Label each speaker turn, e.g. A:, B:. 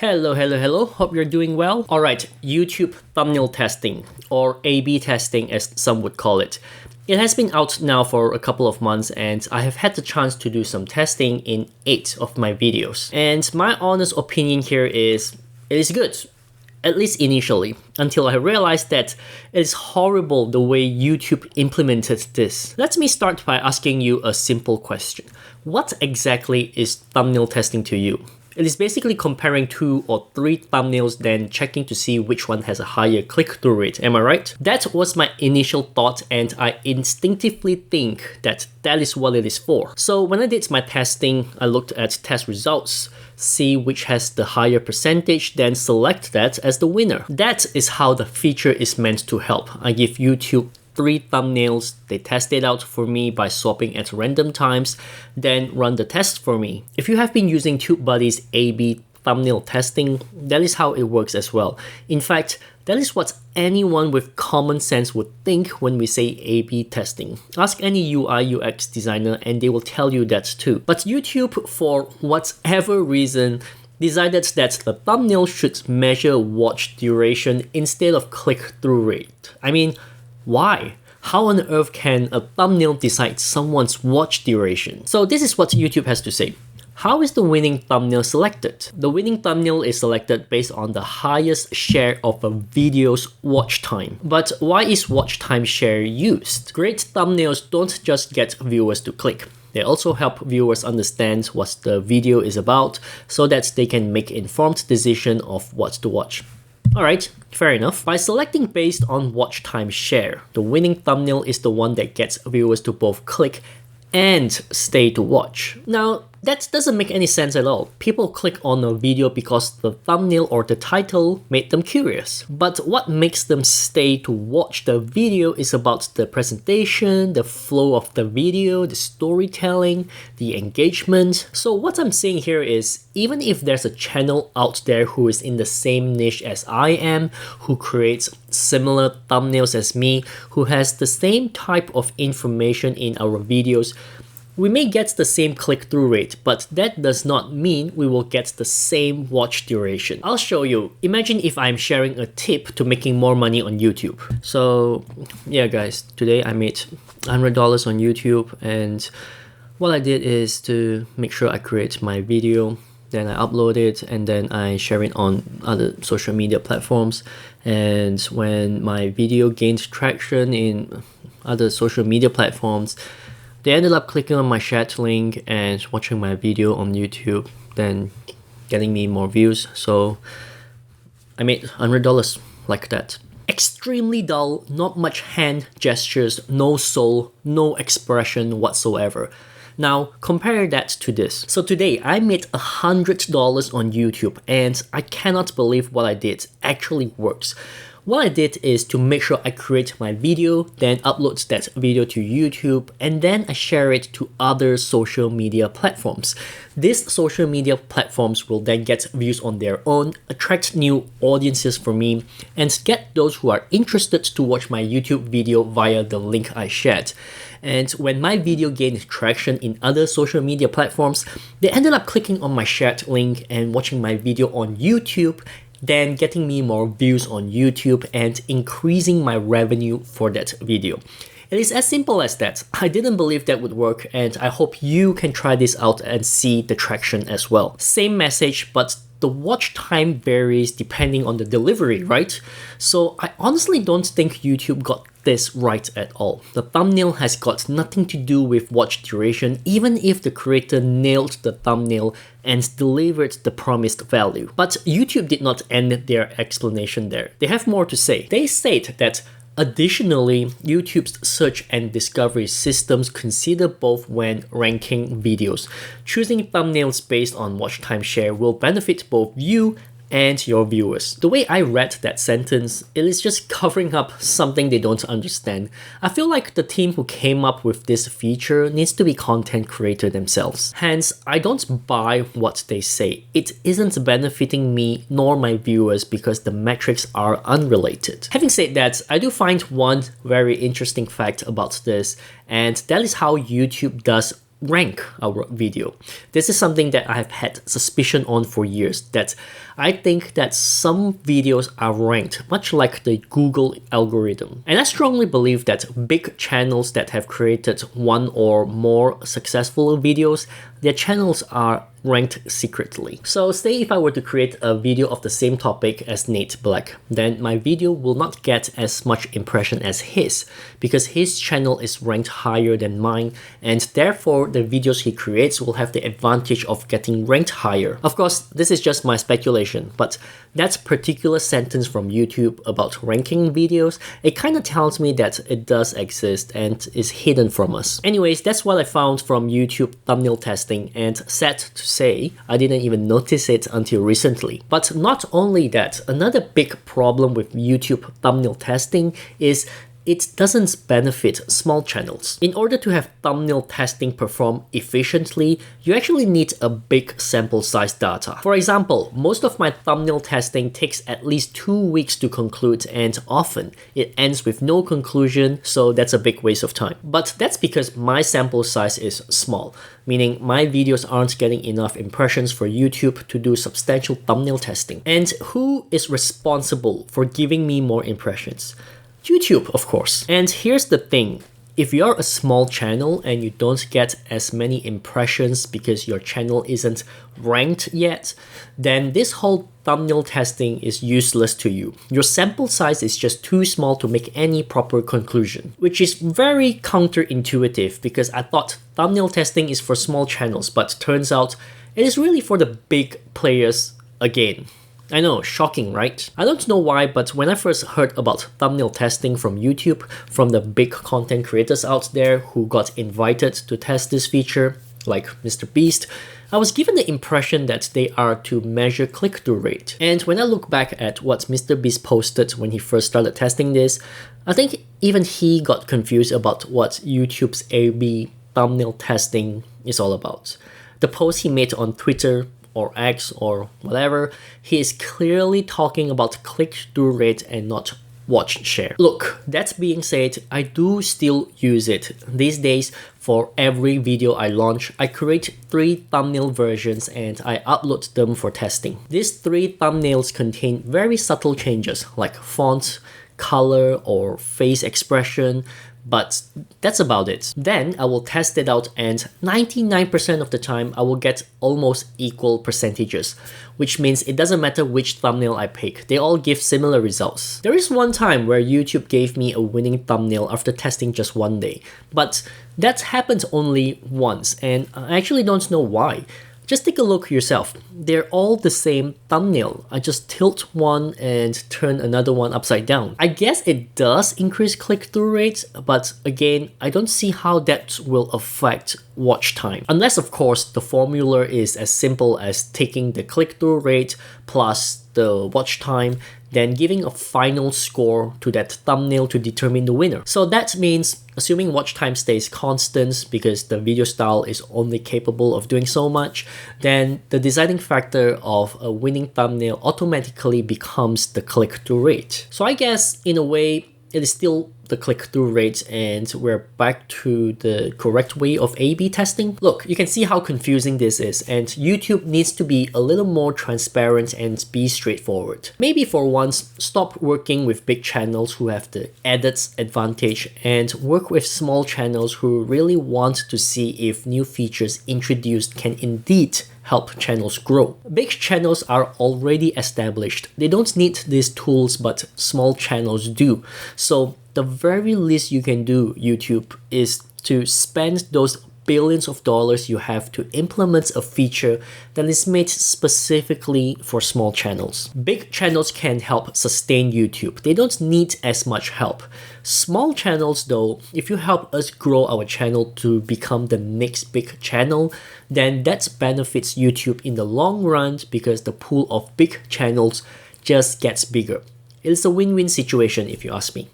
A: Hello. Hope you're doing well. Alright, YouTube thumbnail testing, or A/B testing as some would call it. It has been out now for a couple of months and I have had the chance to do some testing in 8 of my videos. And my honest opinion here is, it is good. At least initially, until I realized that it is horrible the way YouTube implemented this. Let me start by asking you a simple question. What exactly is thumbnail testing to you? It is basically comparing 2 or 3 thumbnails, then checking to see which one has a higher click-through rate, am I right? That was my initial thought and I instinctively think that is what it is for. So when I did my testing, I looked at test results, see which has the higher percentage, then select that as the winner. That is how the feature is meant to help. I give YouTube 3 thumbnails, they test it out for me by swapping at random times, then run the test for me. If you have been using TubeBuddy's A/B thumbnail testing, that is how it works as well. In fact, that is what anyone with common sense would think when we say A/B testing. Ask any UI UX designer and they will tell you that too. But YouTube, for whatever reason, decided that the thumbnail should measure watch duration instead of click-through rate. I mean, why? How on earth can a thumbnail decide someone's watch duration? So this is what YouTube has to say. How is the winning thumbnail selected? The winning thumbnail is selected based on the highest share of a video's watch time. But why is watch time share used? Great thumbnails don't just get viewers to click. They also help viewers understand what the video is about so that they can make informed decision of what to watch. Alright, fair enough. By selecting based on watch time share, the winning thumbnail is the one that gets viewers to both click and stay to watch. Now, that doesn't make any sense at all. People click on a video because the thumbnail or the title made them curious. But what makes them stay to watch the video is about the presentation, the flow of the video, the storytelling, the engagement. So what I'm saying here is, even if there's a channel out there who is in the same niche as I am, who creates similar thumbnails as me, who has the same type of information in our videos, we may get the same click-through rate, but that does not mean we will get the same watch duration. I'll show you. Imagine if I'm sharing a tip to making more money on YouTube. So yeah guys, today I made $100 on YouTube, and what I did is to make sure I create my video, then I upload it, and then I share it on other social media platforms. And when my video gained traction in other social media platforms, they ended up clicking on my shared link and watching my video on YouTube, then getting me more views. So I made $100 like that. Extremely dull, not much hand gestures, no soul, no expression whatsoever. Now compare that to this. So today I made $100 on YouTube and I cannot believe what I did actually works. What I did is to make sure I create my video, then upload that video to YouTube, and then I share it to other social media platforms. These social media platforms will then get views on their own, attract new audiences for me, and get those who are interested to watch my YouTube video via the link I shared. And when my video gained traction in other social media platforms, they ended up clicking on my shared link and watching my video on YouTube, then getting me more views on YouTube and increasing my revenue for that video. It is as simple as that. I didn't believe that would work, and I hope you can try this out and see the traction as well. Same message, but the watch time varies depending on the delivery, right? So I honestly don't think YouTube got this right at all. The thumbnail has got nothing to do with watch duration, even if the creator nailed the thumbnail and delivered the promised value. But YouTube did not end their explanation there. They have more to say. They state that additionally, YouTube's search and discovery systems consider both when ranking videos. Choosing thumbnails based on watch time share will benefit both you and your viewers. The way I read that sentence, it is just covering up something they don't understand. I feel like the team who came up with this feature needs to be content creator themselves. Hence, I don't buy what they say. It isn't benefiting me nor my viewers because the metrics are unrelated. Having said that, I do find one very interesting fact about this, and that is how YouTube does rank our video. This is something that I have had suspicion on for years, that I think that some videos are ranked much like the Google algorithm. And I strongly believe that big channels that have created one or more successful videos, their channels are ranked secretly. So say if I were to create a video of the same topic as Nate Black, then my video will not get as much impression as his, because his channel is ranked higher than mine, and therefore the videos he creates will have the advantage of getting ranked higher. Of course, this is just my speculation, but that particular sentence from YouTube about ranking videos, it kind of tells me that it does exist and is hidden from us. Anyways, that's what I found from YouTube thumbnail testing, and sad to say, I didn't even notice it until recently. But not only that, another big problem with YouTube thumbnail testing is it doesn't benefit small channels. In order to have thumbnail testing perform efficiently, you actually need a big sample size data. For example, most of my thumbnail testing takes at least 2 weeks to conclude, and often it ends with no conclusion, so that's a big waste of time. But that's because my sample size is small, meaning my videos aren't getting enough impressions for YouTube to do substantial thumbnail testing. And who is responsible for giving me more impressions? YouTube, of course. And here's the thing. If you're a small channel and you don't get as many impressions because your channel isn't ranked yet, then this whole thumbnail testing is useless to you. Your sample size is just too small to make any proper conclusion, which is very counterintuitive because I thought thumbnail testing is for small channels, but turns out it is really for the big players again. I know, shocking, right? I don't know why, but when I first heard about thumbnail testing from YouTube, from the big content creators out there who got invited to test this feature, like Mr. Beast, I was given the impression that they are to measure click-through rate. And when I look back at what Mr. Beast posted when he first started testing this, I think even he got confused about what YouTube's A/B thumbnail testing is all about. The post he made on Twitter or X or whatever, he is clearly talking about click-through rate and not watch share. Look, that being said, I do still use it. These days, for every video I launch, I create 3 thumbnail versions and I upload them for testing. These 3 thumbnails contain very subtle changes like font, color, or face expression, but that's about it. Then I will test it out, and 99% of the time I will get almost equal percentages, which means it doesn't matter which thumbnail I pick, they all give similar results. There is one time where YouTube gave me a winning thumbnail after testing just 1 day, but that happened only once, and I actually don't know why. Just take a look yourself. They're all the same thumbnail. I just tilt one and turn another one upside down. I guess it does increase click-through rates, but again, I don't see how that will affect watch time. Unless, of course, the formula is as simple as taking the click-through rate plus the watch time, then giving a final score to that thumbnail to determine the winner. So that means, assuming watch time stays constant because the video style is only capable of doing so much, then the deciding factor of a winning thumbnail automatically becomes the click-through rate. So I guess, in a way, it is still the click-through rate, and we're back to the correct way of A/B testing. Look, you can see how confusing this is, and YouTube needs to be a little more transparent and be straightforward. Maybe for once, stop working with big channels who have the added advantage and work with small channels who really want to see if new features introduced can indeed help channels grow. Big channels are already established. They don't need these tools, but small channels do. So the very least you can do, YouTube, is to spend those billions of dollars you have to implement a feature that is made specifically for small channels. Big channels can help sustain YouTube. They don't need as much help. Small channels though, if you help us grow our channel to become the next big channel, then that benefits YouTube in the long run because the pool of big channels just gets bigger. It's a win-win situation if you ask me.